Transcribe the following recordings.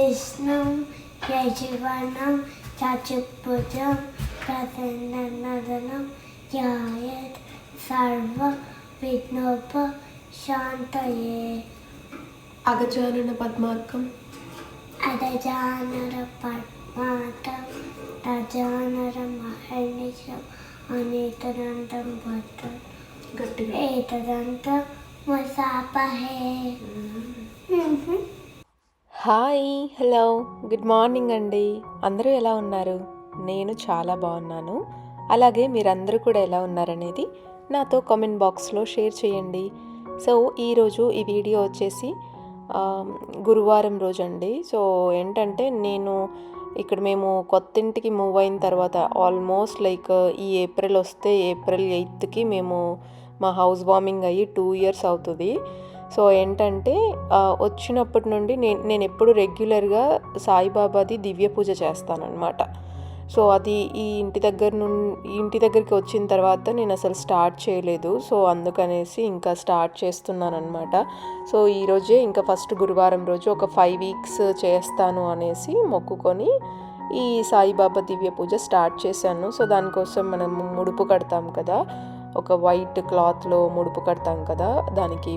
విష్ణుం యజువనం చతుర్భుజం ప్రసన్నవదనం ధ్యాయేత్ సర్వ విఘ్నోపశాంతయే. అగజానన పద్మార్కం అగజానన పద్మార్కం గజానన మహర్నిశం అనేతదంతం భద్రం గట్టిగా ఏతదంతం ముసాపహే. హాయ్, హలో, గుడ్ మార్నింగ్ అండి. అందరూ ఎలా ఉన్నారు? నేను చాలా బాగున్నాను. అలాగే మీరందరూ కూడా ఎలా ఉన్నారనేది నాతో కామెంట్ బాక్స్లో షేర్ చేయండి. సో ఈరోజు ఈ వీడియో వచ్చేసి గురువారం రోజు అండి. సో ఏంటంటే నేను ఇక్కడ మేము కొత్త ఇంటికి మూవ్ అయిన తర్వాత ఆల్మోస్ట్ లైక్ ఈ ఏప్రిల్ వస్తే ఏప్రిల్ 8కి మేము మా హౌస్ వార్మింగ్ అయ్యి 2 years అవుతుంది. సో ఏంటంటే వచ్చినప్పటి నుండి నేను ఎప్పుడు రెగ్యులర్గా సాయిబాబాది దివ్య పూజ చేస్తానన్నమాట. సో అది ఈ ఇంటి దగ్గరికి వచ్చిన తర్వాత నేను అసలు స్టార్ట్ చేయలేదు. సో అందుకనేసి ఇంకా స్టార్ట్ చేస్తున్నాను అనమాట. సో ఈరోజే ఇంకా ఫస్ట్ గురువారం రోజు ఒక 5 weeks చేస్తాను అనేసి మొక్కుకొని ఈ సాయిబాబా దివ్య పూజ స్టార్ట్ చేశాను. సో దానికోసం మనం ముడుపు కడతాం కదా, ఒక వైట్ క్లాత్లో ముడుపు కడతాం కదా, దానికి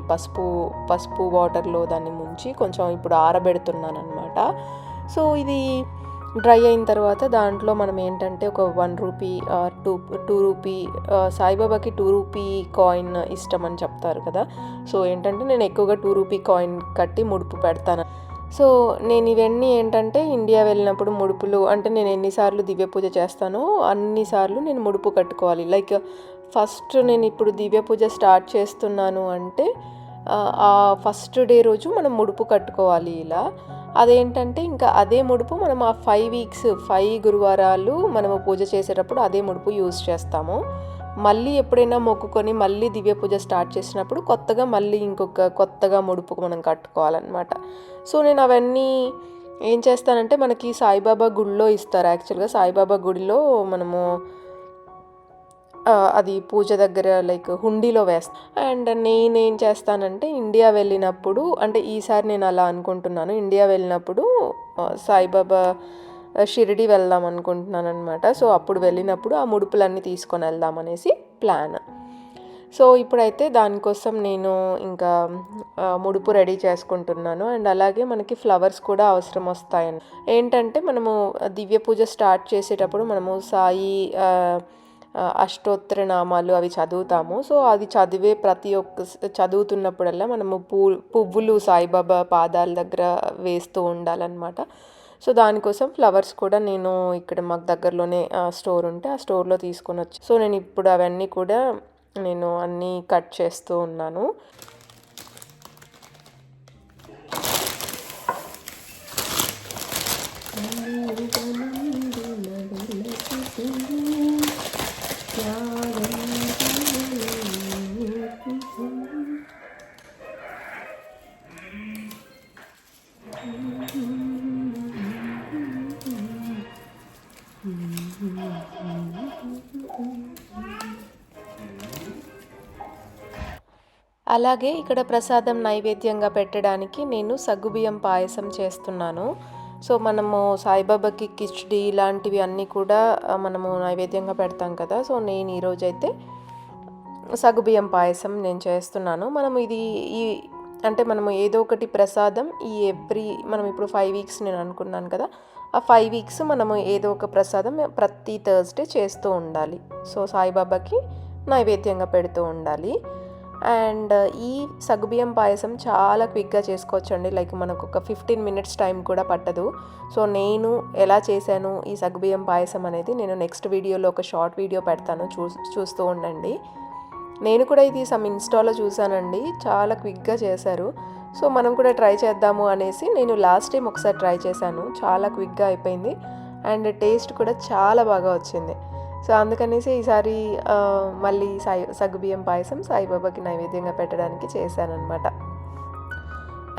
పసుపు వాటర్లో దాన్ని ముంచి కొంచెం ఇప్పుడు ఆరబెడుతున్నాను అనమాట. సో ఇది డ్రై అయిన తర్వాత దాంట్లో మనం ఏంటంటే ఒక 1 rupee ఆర్ 2 rupee సాయిబాబాకి 2 rupee కాయిన్ ఇష్టం అని చెప్తారు కదా. సో ఏంటంటే నేను ఎక్కువగా 2 rupee కాయిన్ కట్టి ముడుపు పెడతాను. సో నేను ఇవన్నీ ఏంటంటే ఇండియా వెళ్ళినప్పుడు ముడుపులు అంటే నేను ఎన్నిసార్లు దివ్య పూజ చేస్తానో అన్నిసార్లు నేను ముడుపు కట్టుకోవాలి. లైక్ ఫస్ట్ నేను ఇప్పుడు దివ్య పూజ స్టార్ట్ చేస్తున్నాను అంటే ఆ ఫస్ట్ డే రోజు మనం ముడుపు కట్టుకోవాలి ఇలా. అదేంటంటే ఇంకా అదే ముడుపు మనం ఆ 5 weeks 5 గురువారాలు మనము పూజ చేసేటప్పుడు అదే ముడుపు యూజ్ చేస్తాము. మళ్ళీ ఎప్పుడైనా మొక్కుకొని మళ్ళీ దివ్య పూజ స్టార్ట్ చేసినప్పుడు మళ్ళీ కొత్తగా ముడుపు మనం కట్టుకోవాలన్నమాట. సో నేను అవన్నీ ఏం చేస్తానంటే మనకి సాయిబాబా గుడిలో ఇస్తారు. యాక్చువల్గా సాయిబాబా గుడిలో మనము అది పూజ దగ్గర లైక్ హుండీలో వేస్తాను. అండ్ నేనేం చేస్తానంటే ఇండియా వెళ్ళినప్పుడు అంటే ఈసారి నేను అలా అనుకుంటున్నాను, ఇండియా వెళ్ళినప్పుడు సాయిబాబా షిరిడి వెళ్దాం అనుకుంటున్నాను అనమాట. సో అప్పుడు వెళ్ళినప్పుడు ఆ ముడుపులన్నీ తీసుకొని వెళ్దాం అనేసి ప్లాన్. సో ఇప్పుడైతే దానికోసం నేను ఇంకా ముడుపు రెడీ చేసుకుంటున్నాను. అండ్ అలాగే మనకి ఫ్లవర్స్ కూడా అవసరం వస్తాయని ఏంటంటే మనము దివ్య పూజ స్టార్ట్ చేసేటప్పుడు మనము సాయి అష్టోత్తర నామాలు అవి చదువుతాము. సో అది చదువుతున్నప్పుడల్లా మనము పువ్వులు సాయిబాబా పాదాల దగ్గర వేస్తూ ఉండాలన్నమాట. సో దానికోసం ఫ్లవర్స్ కూడా నేను ఇక్కడ మాకు దగ్గరలోనే స్టోర్ ఉంటే ఆ స్టోర్లో తీసుకొని వచ్చి సో నేను ఇప్పుడు అవన్నీ కూడా నేను అన్నీ కట్ చేస్తూ ఉన్నాను. అలాగే ఇక్కడ ప్రసాదం నైవేద్యంగా పెట్టడానికి నేను సగ్గుబియ్యం పాయసం చేస్తున్నాను. సో మనము సాయిబాబాకి కిచిడి ఇలాంటివి అన్నీ కూడా మనము నైవేద్యంగా పెడతాం కదా. సో నేను ఈరోజైతే సగ్గుబియ్యం పాయసం నేను చేస్తున్నాను. మనం అంటే మనము ఏదో ఒకటి ప్రసాదం మనం ఇప్పుడు 5 weeks నేను అనుకున్నాను కదా, ఆ 5 weeks మనము ఏదో ఒక ప్రసాదం ప్రతి థర్స్డే చేస్తూ ఉండాలి. సో సాయిబాబాకి నైవేద్యంగా పెడుతూ ఉండాలి. అండ్ ఈ సగ్గుబియ్యం పాయసం చాలా క్విక్గా చేసుకోవచ్చండి. లైక్ మనకు ఒక 15 minutes టైం కూడా పట్టదు. సో నేను ఎలా చేశాను ఈ సగ్గుబియ్యం పాయసం అనేది నేను నెక్స్ట్ వీడియోలో ఒక షార్ట్ వీడియో పెడతాను, చూస్తూ ఉండండి. నేను కూడా ఇది ఇన్స్టాలో చూసానండి, చాలా క్విక్గా చేశారు. సో మనం కూడా ట్రై చేద్దాము అనేసి నేను లాస్ట్ టైం ఒకసారి ట్రై చేశాను, చాలా క్విక్గా అయిపోయింది అండ్ టేస్ట్ కూడా చాలా బాగా వచ్చింది. సో అందుకనేసి ఈసారి మళ్ళీ సగ్గుబియ్యం పాయసం సాయిబాబాకి నైవేద్యంగా పెట్టడానికి చేశానన్నమాట.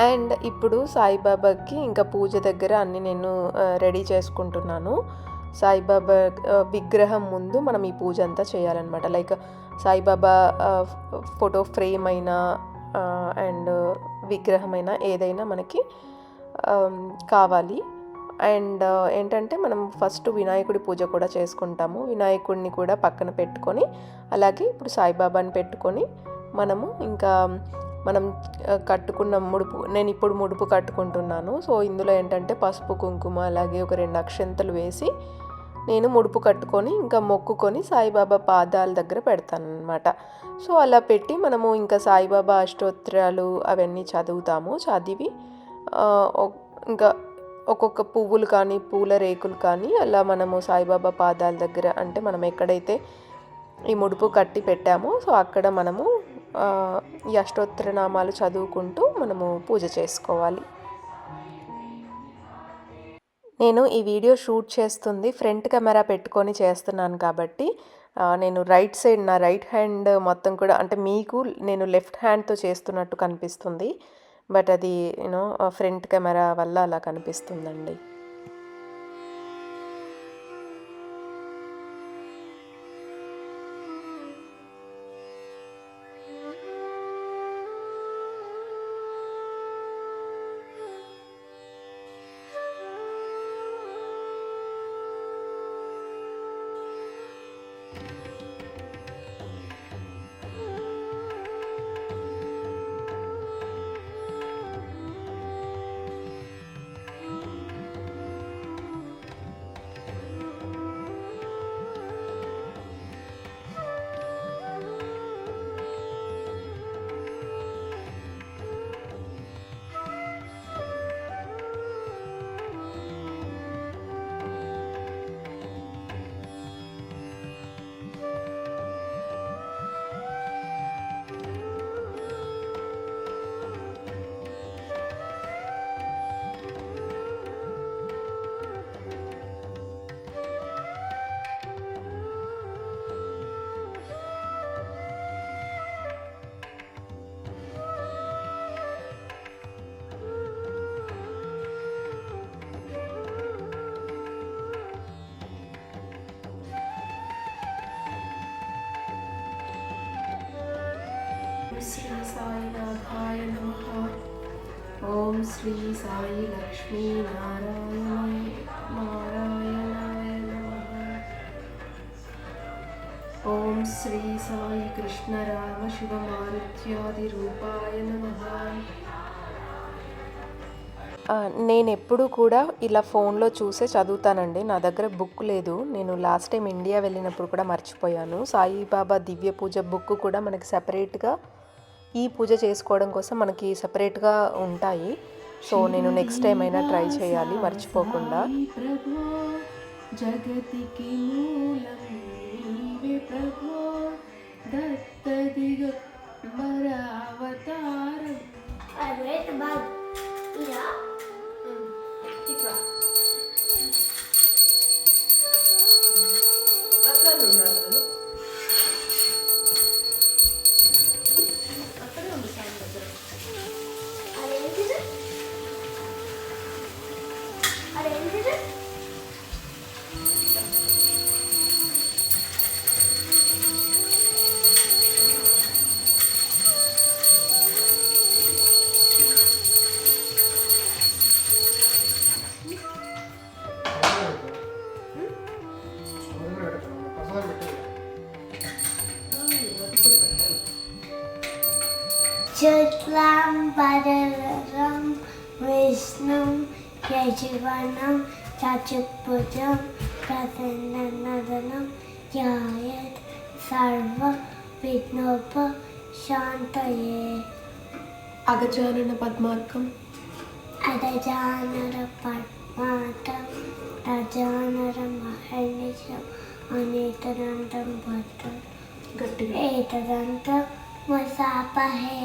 అండ్ ఇప్పుడు సాయిబాబాకి ఇంకా పూజ దగ్గర అన్నీ నేను రెడీ చేసుకుంటున్నాను. సాయిబాబా విగ్రహం ముందు మనం ఈ పూజ అంతా చేయాలన్నమాట. లైక్ సాయిబాబా ఫోటో ఫ్రేమ్ అయినా అండ్ విగ్రహమైనా ఏదైనా మనకి కావాలి. అండ్ ఏంటంటే మనం ఫస్ట్ వినాయకుడి పూజ కూడా చేసుకుంటాము. వినాయకుడిని కూడా పక్కన పెట్టుకొని అలాగే ఇప్పుడు సాయిబాబాని పెట్టుకొని మనము ఇంకా మనం కట్టుకున్న ముడుపు, నేను ఇప్పుడు ముడుపు కట్టుకుంటున్నాను. సో ఇందులో ఏంటంటే పసుపు కుంకుమ అలాగే ఒక 2 అక్షంతలు వేసి నేను ముడుపు కట్టుకొని ఇంకా మొక్కుకొని సాయిబాబా పాదాల దగ్గర పెడతాను అనమాట. సో అలా పెట్టి మనము ఇంకా సాయిబాబా అష్టోత్తరాలు అవన్నీ చదువుతాము. చదివి ఇంకా ఒక్కొక్క పువ్వులు కానీ పూల రేకులు కానీ అలా మనము సాయిబాబా పాదాల దగ్గర, అంటే మనం ఎక్కడైతే ఈ ముడుపు కట్టి పెట్టామో సో అక్కడ మనము ఈ అష్టోత్తర నామాలు చదువుకుంటూ మనము పూజ చేసుకోవాలి. నేను ఈ వీడియో షూట్ చేస్తుంది ఫ్రంట్ కెమెరా పెట్టుకొని చేస్తున్నాను కాబట్టి నేను రైట్ సైడ్, నా రైట్ హ్యాండ్ మొత్తం కూడా, అంటే మీకు నేను లెఫ్ట్ హ్యాండ్తో చేస్తున్నట్టు కనిపిస్తుంది, బట్ అది ఫ్రంట్ కెమెరా వల్ల అలా కనిపిస్తుందండి. శ్రీ సాయినాథాయ నమః. ఓం శ్రీ సాయి లక్ష్మీ నారాయణాయ నమః. ఓం శ్రీ సాయి కృష్ణ రామ శివ మారుత్యాది రూపాయ నమః. నేను ఎప్పుడు కూడా ఇలా ఫోన్లో చూసే చదువుతానండి. నా దగ్గర బుక్ లేదు. నేను లాస్ట్ టైం ఇండియా వెళ్ళినప్పుడు కూడా మర్చిపోయాను. సాయిబాబా దివ్య పూజ బుక్ కూడా మనకి సపరేట్గా ఈ పూజ చేసుకోవడం కోసం మనకి సపరేట్గా ఉంటాయి. సో నేను నెక్స్ట్ టైం అయినా ట్రై చేయాలి మర్చిపోకుండా. జగతికి మూలం నీవే ప్రభో, దత్త దిగంబర అవతారం. శుక్లాంబరధరం విష్ణుం శశివర్ణం చతుర్భుజం ప్రసన్నవదనం ధ్యాయేత్ సర్వ విఘ్నోపశాంతయే. అగజానన పద్మార్కం. అగజానన పద్మార్కం గజానన మహర్నిశం అనేతరంతం భద్రం గట్టిగా ఏతదంతం వసాపహే.